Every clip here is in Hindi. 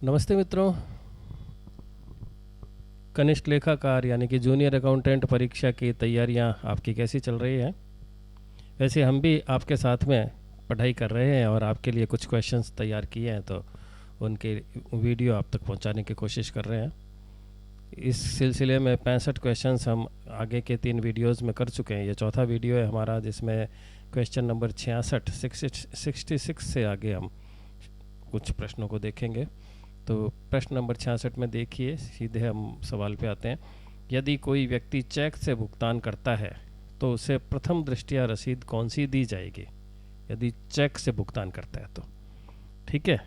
नमस्ते मित्रों। कनिष्ठ लेखाकार यानी कि जूनियर अकाउंटेंट परीक्षा की तैयारियां आपकी कैसी चल रही हैं? वैसे हम भी आपके साथ में पढ़ाई कर रहे हैं और आपके लिए कुछ क्वेश्चंस तैयार किए हैं, तो उनके वीडियो आप तक पहुंचाने की कोशिश कर रहे हैं। इस सिलसिले में 65 क्वेश्चंस हम आगे के 3 वीडियोस में कर चुके हैं। ये चौथा वीडियो है हमारा, जिसमें क्वेश्चन नंबर 66 से आगे हम कुछ प्रश्नों को देखेंगे। तो प्रश्न नंबर 66 में देखिए, सीधे हम सवाल पे आते हैं। यदि कोई व्यक्ति चेक से भुगतान करता है तो उसे प्रथम दृष्टया रसीद कौन सी दी जाएगी? यदि चेक से भुगतान करता है तो ठीक है,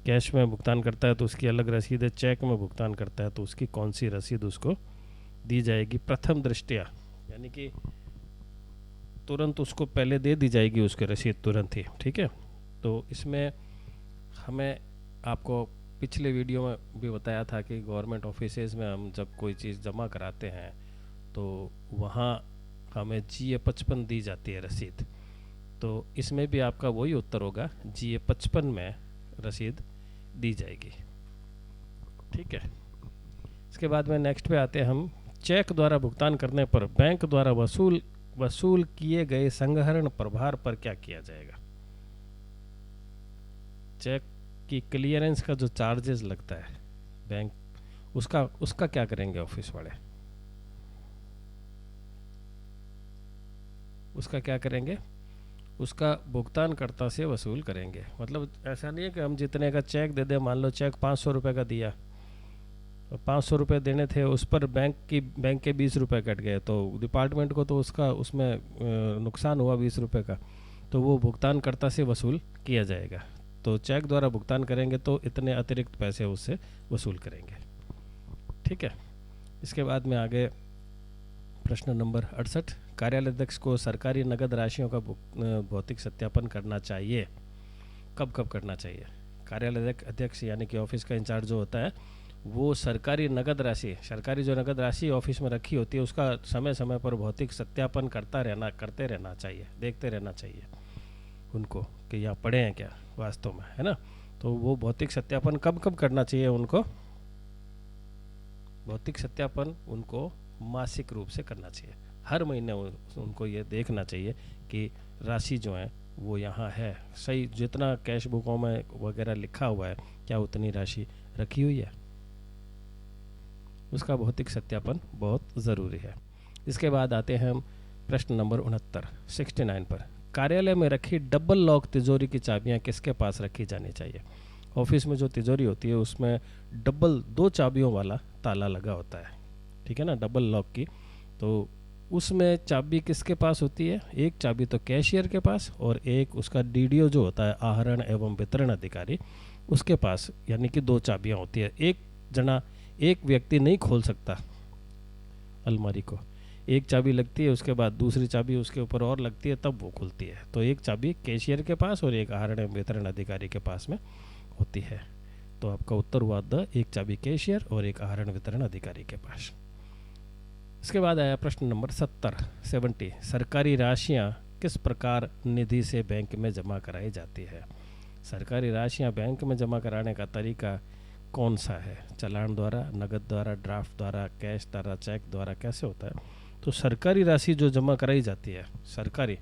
कैश में भुगतान करता है तो उसकी अलग रसीद है, चेक में भुगतान करता है तो उसकी कौन सी रसीद उसको दी जाएगी प्रथम दृष्टया, यानी कि तुरंत उसको पहले दे दी जाएगी उसकी रसीद तुरंत ही। ठीक है, तो इसमें हमें आपको पिछले वीडियो में भी बताया था कि गवर्नमेंट ऑफिसेज में हम जब कोई चीज़ जमा कराते हैं तो वहाँ हमें GA 55 दी जाती है रसीद। तो इसमें भी आपका वही उत्तर होगा, GA 55 में रसीद दी जाएगी। ठीक है, इसके बाद में नेक्स्ट पे आते हैं हम। चेक द्वारा भुगतान करने पर बैंक द्वारा वसूल किए गए संग्रहण प्रभार पर क्या किया जाएगा? चेक कि क्लियरेंस का जो चार्जेस लगता है बैंक, उसका क्या करेंगे ऑफिस वाले? उसका क्या करेंगे? उसका भुगतानकर्ता से वसूल करेंगे। मतलब ऐसा नहीं है कि हम जितने का चेक दे दें, मान लो चेक 500 रुपये का दिया, 500 रुपये देने थे, उस पर बैंक के 20 रुपये कट गए, तो डिपार्टमेंट को तो उसमें नुकसान हुआ 20 रुपये का, तो वो भुगतानकर्ता से वसूल किया जाएगा। तो चेक द्वारा भुगतान करेंगे तो इतने अतिरिक्त पैसे उससे वसूल करेंगे। ठीक है, इसके बाद में आगे प्रश्न नंबर 68। कार्यालय अध्यक्ष को सरकारी नगद राशियों का भौतिक सत्यापन करना चाहिए। कब कब करना चाहिए? कार्यालय अध्यक्ष यानी कि ऑफिस का इंचार्ज जो होता है, वो सरकारी जो नगद राशि ऑफिस में रखी होती है उसका समय समय पर भौतिक सत्यापन करते रहना चाहिए, देखते रहना चाहिए उनको कि यहाँ पढ़े हैं क्या वास्तव में, है ना। तो वो भौतिक सत्यापन कब कब करना चाहिए उनको? भौतिक सत्यापन उनको मासिक रूप से करना चाहिए। हर महीने उनको ये देखना चाहिए कि राशि जो है वो यहाँ है सही, जितना कैश बुकों में वगैरह लिखा हुआ है क्या उतनी राशि रखी हुई है, उसका भौतिक सत्यापन बहुत ज़रूरी है। इसके बाद आते हैं हम प्रश्न नंबर 69 पर। कार्यालय में रखी डबल लॉक तिजोरी की चाबियां किसके पास रखी जानी चाहिए? ऑफिस में जो तिजोरी होती है उसमें डबल 2 चाबियों वाला ताला लगा होता है, ठीक है ना, डबल लॉक की। तो उसमें चाबी किसके पास होती है? एक चाबी तो कैशियर के पास और एक उसका DDO जो होता है, आहरण एवं वितरण अधिकारी, उसके पास, यानी कि 2 चाबियां होती है। एक व्यक्ति नहीं खोल सकता अलमारी को, एक चाबी लगती है, उसके बाद दूसरी चाबी उसके ऊपर और लगती है, तब वो खुलती है। तो एक चाबी कैशियर के पास और एक आहरण एवं वितरण अधिकारी के पास में होती है। तो आपका उत्तर हुआ एक चाबी कैशियर और एक आहरण वितरण अधिकारी के पास। इसके बाद आया प्रश्न नंबर 70। सरकारी राशियां किस प्रकार निधि से बैंक में जमा कराई जाती है? सरकारी राशियां बैंक में जमा कराने का तरीका कौन सा है? चालान द्वारा, नगद द्वारा, ड्राफ्ट द्वारा, कैश द्वारा, चेक द्वारा, कैसे होता है? तो सरकारी राशि जो जमा कराई जाती है, सरकारी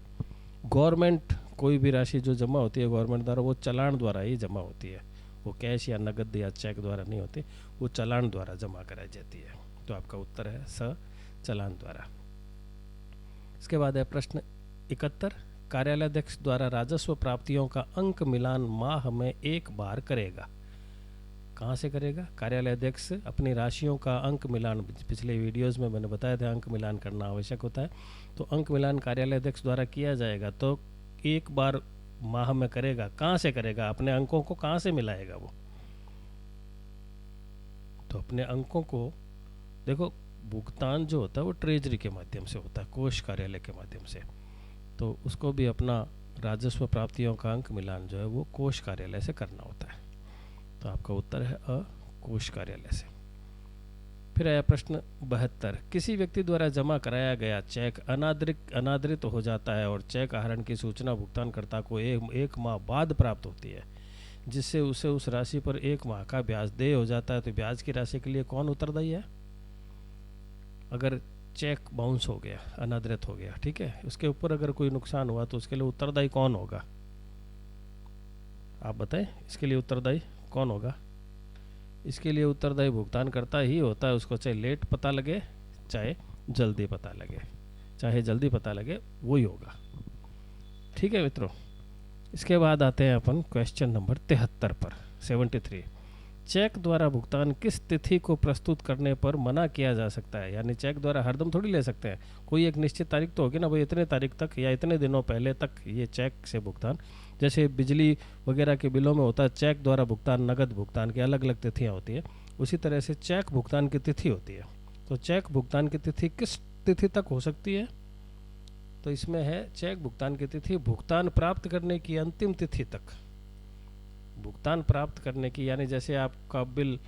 गवर्नमेंट कोई भी राशि जो जमा होती है गवर्नमेंट द्वारा, वो चालान द्वारा ही जमा होती है। वो कैश या नगद या चेक द्वारा नहीं होती, वो चालान द्वारा जमा कराई जाती है। तो आपका उत्तर है चालान द्वारा। इसके बाद है प्रश्न 71। कार्यालय अध्यक्ष द्वारा राजस्व प्राप्तियों का अंक मिलान माह में एक बार करेगा। कहाँ से करेगा? कार्यालय अध्यक्ष अपनी राशियों का अंक मिलान, पिछले वीडियोस में मैंने बताया था अंक मिलान करना आवश्यक होता है, तो अंक मिलान कार्यालय अध्यक्ष द्वारा किया जाएगा। तो एक बार माह में करेगा। कहाँ से करेगा? अपने अंकों को कहाँ से मिलाएगा वो? तो अपने अंकों को देखो, भुगतान जो होता है वो ट्रेजरी के माध्यम से होता है, कोष कार्यालय के माध्यम से। तो उसको भी अपना राजस्व प्राप्तियों का अंक मिलान जो है वो कोष कार्यालय से करना होता है। तो आपका उत्तर है कोष कार्यालय से। फिर आया प्रश्न 72। किसी व्यक्ति द्वारा जमा कराया गया चेक अनादृत हो जाता है और चेक आहरण की सूचना भुगतानकर्ता को एक माह बाद प्राप्त होती है। जिससे उसे उस राशि पर 1 माह का ब्याज देय हो जाता है, तो ब्याज की राशि के लिए कौन उत्तरदायी है? अगर चेक बाउंस हो गया, अनादृत हो गया, ठीक है, उसके ऊपर अगर कोई नुकसान हुआ तो उसके लिए उत्तरदायी कौन होगा? आप बताएं, इसके लिए उत्तरदायी कौन होगा? इसके लिए उत्तरदायी भुगतान करता ही होता है, उसको चाहे लेट पता लगे चाहे जल्दी पता लगे, चाहे जल्दी पता लगे वही होगा। ठीक है मित्रों, इसके बाद आते हैं अपन क्वेश्चन नंबर 73 पर, 73। चेक द्वारा भुगतान किस तिथि को प्रस्तुत करने पर मना किया जा सकता है? यानी चेक द्वारा हरदम थोड़ी ले सकते हैं, कोई एक निश्चित तारीख तो होगी ना भाई, इतने तारीख तक या इतने दिनों पहले तक ये चेक से भुगतान। जैसे बिजली वगैरह के बिलों में होता है चेक द्वारा भुगतान, नगद भुगतान की अलग अलग तिथियाँ होती है, उसी तरह से चेक भुगतान की तिथि होती है। तो चेक भुगतान की तिथि किस तिथि तक हो सकती है? तो इसमें है चेक भुगतान की तिथि भुगतान प्राप्त करने की अंतिम तिथि तक। भुगतान प्राप्त करने की, यानी जैसे आपका बिल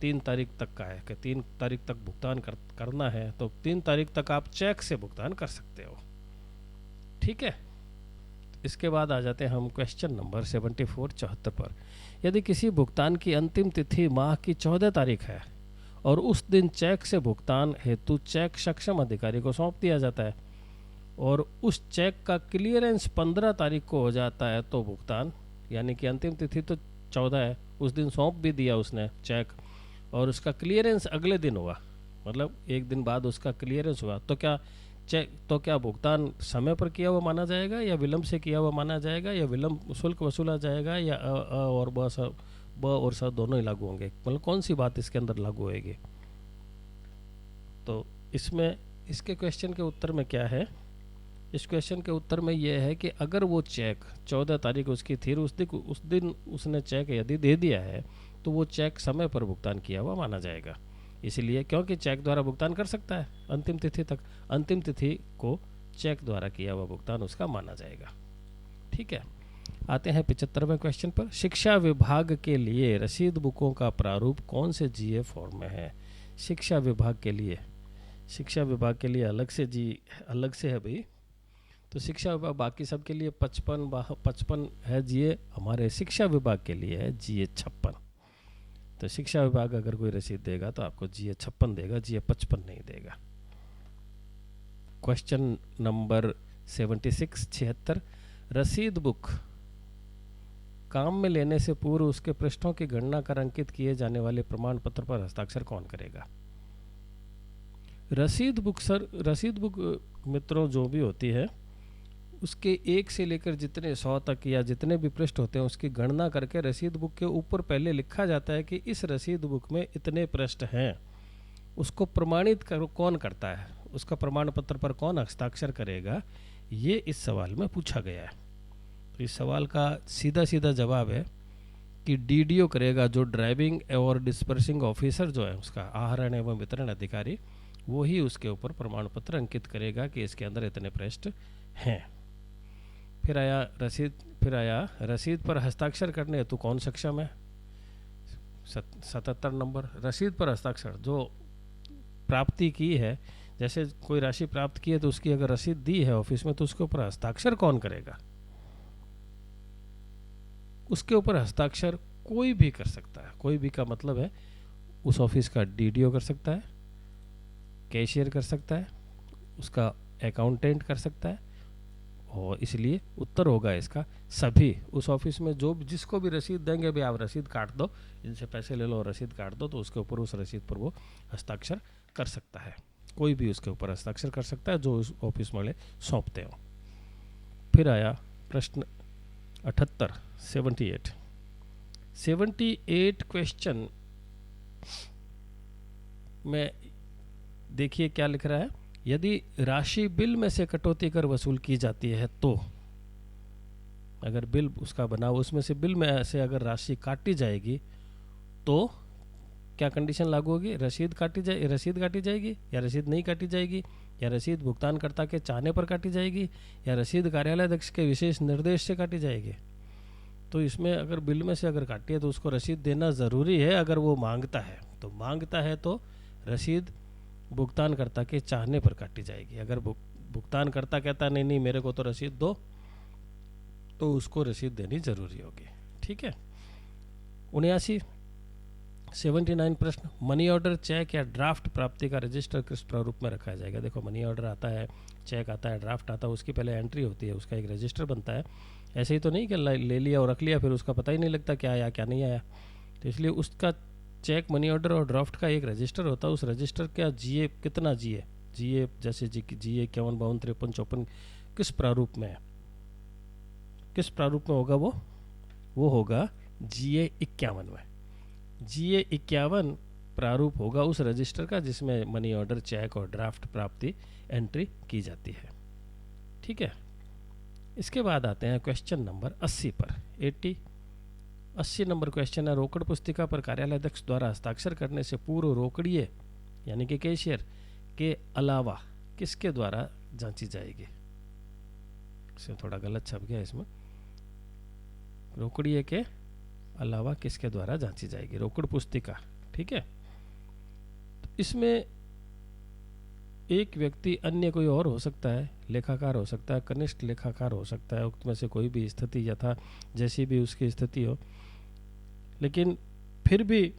3 तारीख तक का है कि 3 तारीख तक भुगतान करना है, तो 3 तारीख तक आप चेक से भुगतान कर सकते हो। ठीक है, इसके बाद आ जाते हैं हम क्वेश्चन नंबर 74, 74 पर। यदि किसी भुगतान की अंतिम तिथि माह की 14 तारीख है और उस दिन चेक से भुगतान हेतु चेक सक्षम अधिकारी को सौंप दिया जाता है और उस चेक का क्लियरेंस 15 तारीख को हो जाता है, तो भुगतान, यानी कि अंतिम तिथि तो 14 है, उस दिन सौंप भी दिया उसने चेक और उसका क्लियरेंस अगले दिन हुआ, मतलब एक दिन बाद उसका क्लियरेंस हुआ, तो क्या भुगतान समय पर किया हुआ माना जाएगा या विलंब से किया हुआ माना जाएगा, या विलंब शुल्क वसूला जाएगा, या और ब और स दोनों ही लागू होंगे? मतलब कौन सी बात इसके अंदर लागू होएगी? तो इसमें इसके क्वेश्चन के उत्तर में क्या है? इस क्वेश्चन के उत्तर में यह है कि अगर वो चेक 14 तारीख उसकी थी, उस दिन उसने चेक यदि दे दिया है तो वो चेक समय पर भुगतान किया हुआ माना जाएगा। इसलिए क्योंकि चेक द्वारा भुगतान कर सकता है अंतिम तिथि तक, अंतिम तिथि को चेक द्वारा किया हुआ भुगतान उसका माना जाएगा। ठीक है, आते हैं 75वें क्वेश्चन पर। शिक्षा विभाग के लिए रसीद बुकों का प्रारूप कौन से जीए फॉर्म में है? शिक्षा विभाग के लिए, शिक्षा विभाग के लिए अलग से है भाई। तो शिक्षा विभाग बाकी सब के लिए 55 है जीए, हमारे शिक्षा विभाग के लिए है जीए 56। तो शिक्षा विभाग अगर कोई रसीद देगा तो आपको जीए 56 देगा, जीए 55 नहीं देगा। Question number 76, 76। रसीद बुक काम में लेने से पूर्व उसके पृष्ठों की गणना कर अंकित किए जाने वाले प्रमाण पत्र पर हस्ताक्षर कौन करेगा? रसीद बुक मित्रों जो भी होती है उसके 1 से लेकर जितने 100 तक या जितने भी पृष्ठ होते हैं उसकी गणना करके रसीद बुक के ऊपर पहले लिखा जाता है कि इस रसीद बुक में इतने पृष्ठ हैं। उसको प्रमाणित कौन करता है, उसका प्रमाण पत्र पर कौन हस्ताक्षर करेगा, ये इस सवाल में पूछा गया है। तो इस सवाल का सीधा जवाब है कि डीडीओ करेगा, जो ड्राइविंग और डिस्पर्सिंग ऑफिसर जो है उसका आहरण एवं वितरण अधिकारी, वो ही उसके ऊपर प्रमाण पत्र अंकित करेगा कि इसके अंदर इतने पृष्ठ हैं। फिर आया रसीद पर हस्ताक्षर करने हेतु कौन सक्षम है? 77 नंबर। रसीद पर हस्ताक्षर जो प्राप्ति की है, जैसे कोई राशि प्राप्त की है तो उसकी अगर रसीद दी है ऑफिस में तो उसके ऊपर हस्ताक्षर कौन करेगा? उसके ऊपर हस्ताक्षर कोई भी कर सकता है। कोई भी का मतलब है उस ऑफिस का डीडीओ कर सकता है, कैशियर कर सकता है, उसका अकाउंटेंट कर सकता है, और इसलिए उत्तर होगा इसका सभी। उस ऑफिस में जो जिसको भी रसीद देंगे भी, आप रसीद काट दो, इनसे पैसे ले लो और रसीद काट दो, तो उसके ऊपर उस रसीद पर वो हस्ताक्षर कर सकता है। कोई भी उसके ऊपर हस्ताक्षर कर सकता है जो उस ऑफिस वाले सौंपते हो। फिर आया प्रश्न 78, 78 क्वेश्चन में देखिए क्या लिख रहा है। यदि राशि बिल में से कटौती कर वसूल की जाती है तो, अगर बिल उसका बना हुआ उसमें से बिल में से अगर राशि काटी जाएगी तो क्या कंडीशन लागू होगी? रसीद काटी जाएगी या रसीद नहीं काटी जाएगी, या रसीद भुगतानकर्ता के चाहने पर काटी जाएगी, या रसीद कार्यालय अध्यक्ष के विशेष निर्देश से काटी जाएगी। तो इसमें अगर बिल में से अगर काटी है तो उसको रसीद देना ज़रूरी है। अगर वो मांगता है तो रसीद भुगतानकर्ता के चाहने पर काटी जाएगी। अगर भुगतानकर्ता कहता नहीं मेरे को तो रसीद दो, तो उसको रसीद देनी जरूरी होगी। ठीक है, 79 79 प्रश्न, मनी ऑर्डर, चेक या ड्राफ्ट प्राप्ति का रजिस्टर किस प्रारूप में रखा जाएगा। देखो मनी ऑर्डर आता है, चेक आता है, ड्राफ्ट आता है, उसकी पहले एंट्री होती है, उसका एक रजिस्टर बनता है। ऐसे ही तो नहीं कि ले लिया और रख लिया फिर उसका पता ही नहीं लगता क्या आया क्या नहीं आया। तो इसलिए उसका चेक, मनी ऑर्डर और ड्राफ्ट का एक रजिस्टर होता है। उस रजिस्टर का जीए कितना, जीए जैसे जीए 51, 52, 53, 54 किस प्रारूप में है, किस प्रारूप में होगा वो होगा जीए 51 में। जीए 51 प्रारूप होगा उस रजिस्टर का जिसमें मनी ऑर्डर, चेक और ड्राफ्ट प्राप्ति एंट्री की जाती है। ठीक है, इसके बाद आते हैं क्वेश्चन नंबर 80 पर। 80 नंबर क्वेश्चन है, रोकड़ पुस्तिका पर कार्यालय अध्यक्ष द्वारा हस्ताक्षर करने से पूर्व रोकड़िए यानी कि कैशियर के अलावा किसके द्वारा जांची जाएगी। इसमें थोड़ा गलत छप गया, इसमें रोकड़िए के अलावा किसके द्वारा जांची जाएगी रोकड़ पुस्तिका। ठीक है, तो इसमें एक व्यक्ति अन्य कोई और हो सकता है, लेखाकार हो सकता है, कनिष्ठ लेखाकार हो सकता है, उक्त में से कोई भी स्थिति यथा जैसी भी उसकी स्थिति हो। लेकिन फिर भी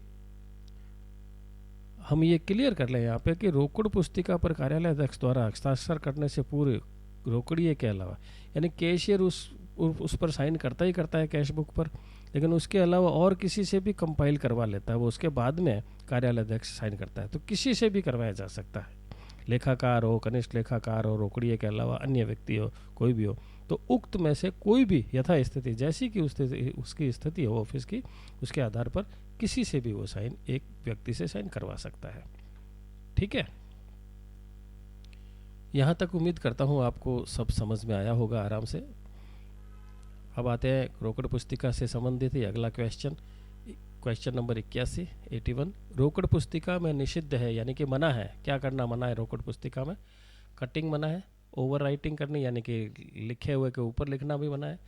हम ये क्लियर कर लें यहाँ पे कि रोकड़ पुस्तिका पर कार्यालय अध्यक्ष द्वारा हस्ताक्षर करने से पूर्व रोकड़िए के अलावा यानी कैशियर उस पर साइन करता ही करता है कैश बुक पर, लेकिन उसके अलावा और किसी से भी कंपाइल करवा लेता है, वो उसके बाद में कार्यालय अध्यक्ष साइन करता है। तो किसी से भी करवाया जा सकता है, लेखाकार हो, कनिष्ठ लेखाकार हो, रोकड़िए के अलावा अन्य व्यक्ति हो, कोई भी हो। तो उक्त में से कोई भी यथा स्थिति जैसी कि उसकी स्थिति हो ऑफिस की, उसके आधार पर किसी से भी वो साइन एक व्यक्ति से साइन करवा सकता है। ठीक है, यहाँ तक उम्मीद करता हूँ आपको सब समझ में आया होगा आराम से। अब आते हैं रोकड़ पुस्तिका से संबंधित ही अगला क्वेश्चन, क्वेश्चन नंबर 81। रोकड़ पुस्तिका में निषिद्ध है यानी कि मना है, क्या करना मना है रोकड़ पुस्तिका में। कटिंग मना है, ओवर राइटिंग करनी यानी कि लिखे हुए के ऊपर लिखना भी मना है,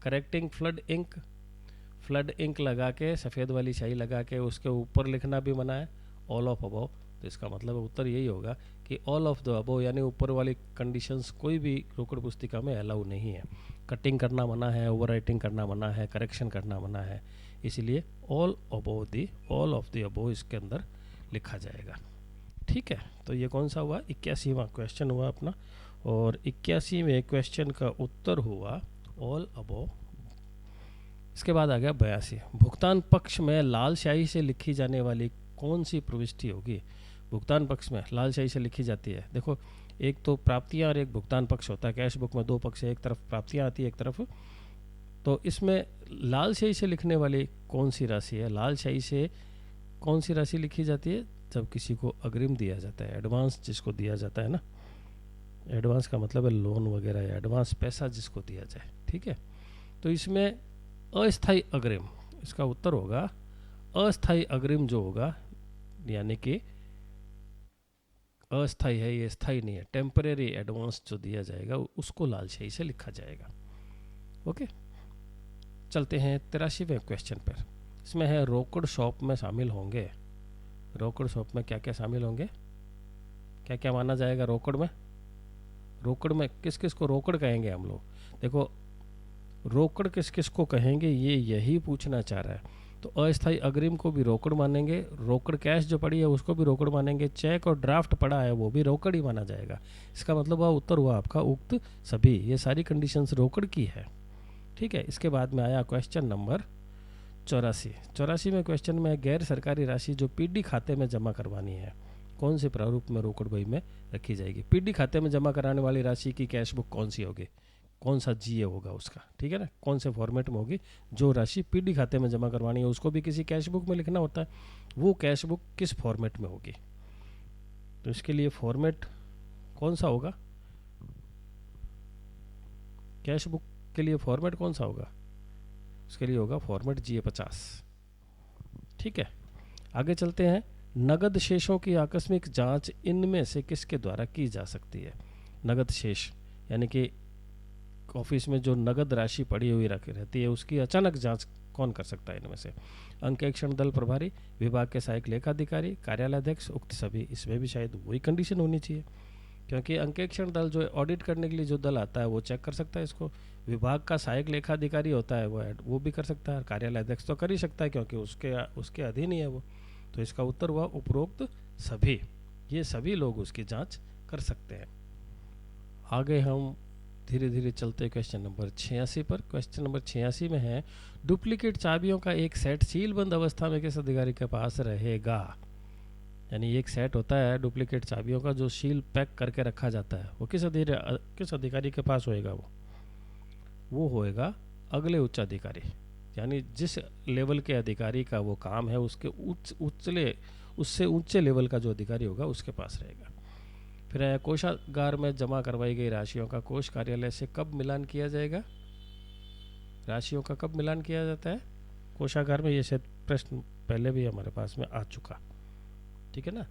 करेक्टिंग फ्लड इंक लगा के सफ़ेद वाली स्याही लगा के उसके ऊपर लिखना भी मना है, ऑल ऑफ अबव। तो इसका मतलब उत्तर यही होगा कि ऑल ऑफ द अबव यानी ऊपर वाली कंडीशंस कोई भी रोकड़ पुस्तिका में अलाउ नहीं है। कटिंग करना मना है, ओवर राइटिंग करना मना है, करेक्शन करना मना है, इसलिए ऑल ऑफ द अबव इसके अंदर लिखा जाएगा। ठीक है, तो ये कौन सा हुआ, 81वां क्वेश्चन हुआ अपना, और 81वें क्वेश्चन का उत्तर हुआ ऑल अबव। इसके बाद आ गया 82, भुगतान पक्ष में लाल स्याही से लिखी जाने वाली कौन सी प्रविष्टि होगी। भुगतान पक्ष में लाल स्याही से लिखी जाती है, देखो एक तो प्राप्तियां और एक भुगतान पक्ष होता है। कैश बुक में दो पक्ष है, एक तरफ प्राप्तियां आती है एक तरफ। तो इसमें लाल स्याही से लिखने वाली कौन सी राशि है, लाल स्याही से कौन सी राशि लिखी जाती है, जब किसी को अग्रिम दिया जाता है, एडवांस जिसको दिया जाता है ना, एडवांस का मतलब है लोन वगैरह या एडवांस पैसा जिसको दिया जाए। ठीक है, तो इसमें अस्थायी अग्रिम, इसका उत्तर होगा अस्थायी अग्रिम जो होगा, यानी कि अस्थायी है ये स्थायी नहीं है, टेम्परेरी एडवांस जो दिया जाएगा उसको लाल स्याही से लिखा जाएगा। ओके, चलते हैं 83वें क्वेश्चन पर। इसमें है रोकड़ शॉप में शामिल होंगे, रोकड़ शॉप में क्या क्या शामिल होंगे, क्या क्या माना जाएगा रोकड़ में। रोकड़ में किस किस को रोकड़ कहेंगे हम लोग, देखो रोकड़ किस किस को कहेंगे ये यही पूछना चाह रहा है। तो अस्थायी अग्रिम को भी रोकड़ मानेंगे, रोकड़ कैश जो पड़ी है उसको भी रोकड़ मानेंगे, चेक और ड्राफ्ट पड़ा है वो भी रोकड़ ही माना जाएगा। इसका मतलब वह उत्तर हुआ आपका उक्त सभी, ये सारी कंडीशंस रोकड़ की है। ठीक है, इसके बाद में आया क्वेश्चन नंबर 84। में क्वेश्चन में गैर सरकारी राशि जो पीडी खाते में जमा करवानी है, कौन से प्रारूप में रोकड़ बही में रखी जाएगी। पीडी खाते में जमा कराने वाली राशि की कैश बुक कौन सी होगी, कौन सा जीए होगा उसका, ठीक है ना, कौन से फॉर्मेट में होगी। जो राशि पीडी खाते में जमा करवानी है उसको भी किसी कैश बुक में लिखना होता है, वो कैश बुक किस फॉर्मेट में होगी। तो इसके लिए फॉर्मेट कौन सा होगा, कैश बुक के लिए फॉर्मेट कौन सा होगा, इसके लिए होगा फॉर्मेट GA 50। ठीक है, आगे चलते हैं। नगद शेषों की आकस्मिक जांच इनमें से किसके द्वारा की जा सकती है। नगद शेष यानी कि ऑफिस में जो नगद राशि पड़ी हुई रहती है उसकी अचानक जांच कौन कर सकता है इनमें से। अंकेक्षण दल प्रभारी, विभाग के सहायक लेखाधिकारी, कार्यालय अध्यक्ष, उक्त सभी। इसमें भी शायद वही कंडीशन होनी चाहिए। क्योंकि अंकेक्षण दल जो ऑडिट करने के लिए जो दल आता है वो चेक कर सकता है इसको। विभाग का सहायक लेखाधिकारी होता है वो भी कर सकता है। कार्यालय अध्यक्ष तो कर ही सकता है क्योंकि उसके अधीन ही है वो। तो इसका उत्तर हुआ उपरोक्त सभी, ये सभी लोग उसकी जांच कर सकते हैं। आगे हम धीरे धीरे चलते क्वेश्चन नंबर 86 पर। क्वेश्चन नंबर 86 में है डुप्लीकेट चाबियों का एक सेट सीलबंद अवस्था में किस अधिकारी के पास रहेगा। यानी एक सेट होता है डुप्लीकेट चाबियों का जो सील पैक करके रखा जाता है, वो किस अधिकारी के पास होएगा। वो होएगा अगले उच्च अधिकारी, यानी जिस लेवल के अधिकारी का वो काम है उसके उससे ऊंचे लेवल का जो अधिकारी होगा उसके पास रहेगा। फिर है कोषागार में जमा करवाई गई राशियों का कोष कार्यालय से कब मिलान किया जाएगा। राशियों का कब मिलान किया जाता है कोषागार में, ये शायद प्रश्न पहले भी हमारे पास में आ चुका, ठीक है ना।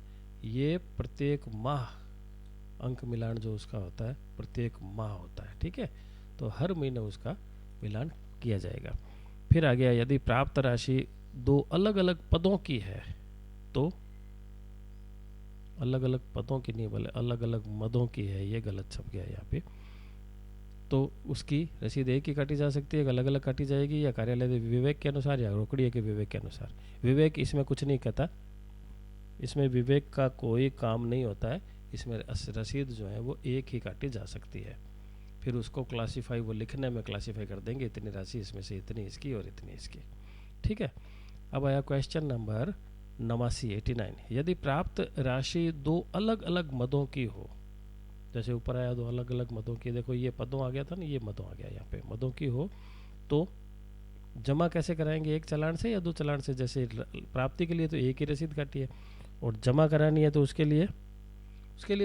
ये प्रत्येक माह अंक मिलान जो उसका होता है प्रत्येक माह होता है, ठीक है। तो हर महीने उसका मिलान किया जाएगा। फिर आ गया यदि प्राप्त राशि दो अलग अलग पदों की है तो, अलग अलग पदों की नहीं बोले अलग अलग मदों की है, ये गलत छप गया यहाँ पे। तो उसकी रसीद एक ही काटी जा सकती है, अलग अलग काटी जाएगी, या कार्यालय विवेक के अनुसार या रोकड़िए के विवेक के अनुसार। विवेक इसमें कुछ नहीं कहता, इसमें विवेक का कोई काम नहीं होता है। इसमें रसीद जो है वो एक ही काटी जा सकती है। फिर उसको क्लासीफाई वो लिखने में क्लासीफाई कर देंगे, इतनी राशि इसमें से इतनी इसकी और इतनी इसकी, ठीक है। अब आया क्वेश्चन नंबर 89 यदि प्राप्त राशि दो अलग अलग मदों की हो, जैसे ऊपर आया दो अलग अलग मदों की, देखो ये पदों आ गया था ना, ये मदों आ गया यहाँ पे, मदों की हो तो जमा कैसे कराएंगे, एक चालान से या दो चालान से। जैसे प्राप्ति के लिए तो एक ही रसीद काटी है, और जमा करानी है तो उसके लिए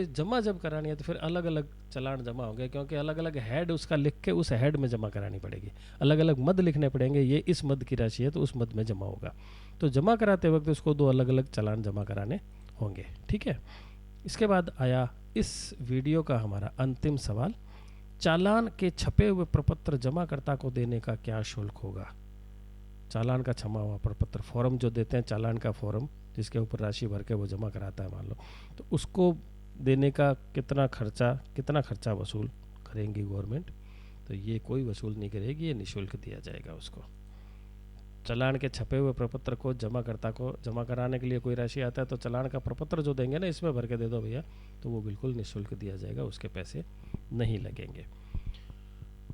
जमा जब करानी है तो फिर अलग अलग चालान जमा होंगे, क्योंकि अलग अलग हेड उसका लिख के उस हेड में जमा करानी पड़ेगी, अलग अलग मद लिखने पड़ेंगे, ये इस मद की राशि है तो उस मद में जमा होगा। तो जमा कराते वक्त उसको दो अलग अलग चालान जमा कराने होंगे, ठीक है। इसके बाद आया इस वीडियो का हमारा अंतिम सवाल, चालान के छपे हुए प्रपत्र जमाकर्ता को देने का क्या शुल्क होगा। चालान का छपा हुआ प्रपत्र, फॉर्म जो देते हैं चालान का फॉर्म जिसके ऊपर राशि भर के वो जमा कराता है मान लो, तो उसको देने का कितना खर्चा वसूल करेंगी गवर्नमेंट। तो ये कोई वसूल नहीं करेगी, ये निःशुल्क दिया जाएगा उसको। चालान के छपे हुए प्रपत्र को जमाकर्ता को जमा कराने के लिए कोई राशि आता है तो चालान का प्रपत्र जो देंगे ना, इसमें भर के दे दो भैया, तो वो बिल्कुल निःशुल्क दिया जाएगा, उसके पैसे नहीं लगेंगे।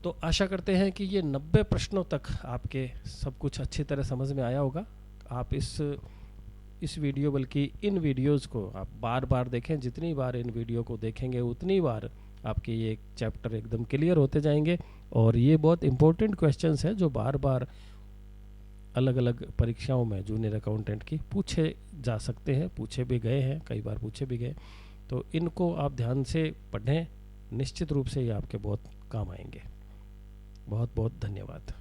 तो आशा करते हैं कि ये 90 प्रश्नों तक आपके सब कुछ अच्छी तरह समझ में आया होगा। आप इस वीडियो बल्कि इन वीडियोस को आप बार बार देखें, जितनी बार इन वीडियो को देखेंगे उतनी बार आपके ये चैप्टर एकदम क्लियर होते जाएंगे। और ये बहुत इंपॉर्टेंट क्वेश्चंस हैं जो बार बार अलग अलग परीक्षाओं में जूनियर अकाउंटेंट की पूछे जा सकते हैं, पूछे भी गए हैं, कई बार पूछे भी गए। तो इनको आप ध्यान से पढ़ें, निश्चित रूप से ये आपके बहुत काम आएंगे। बहुत बहुत धन्यवाद।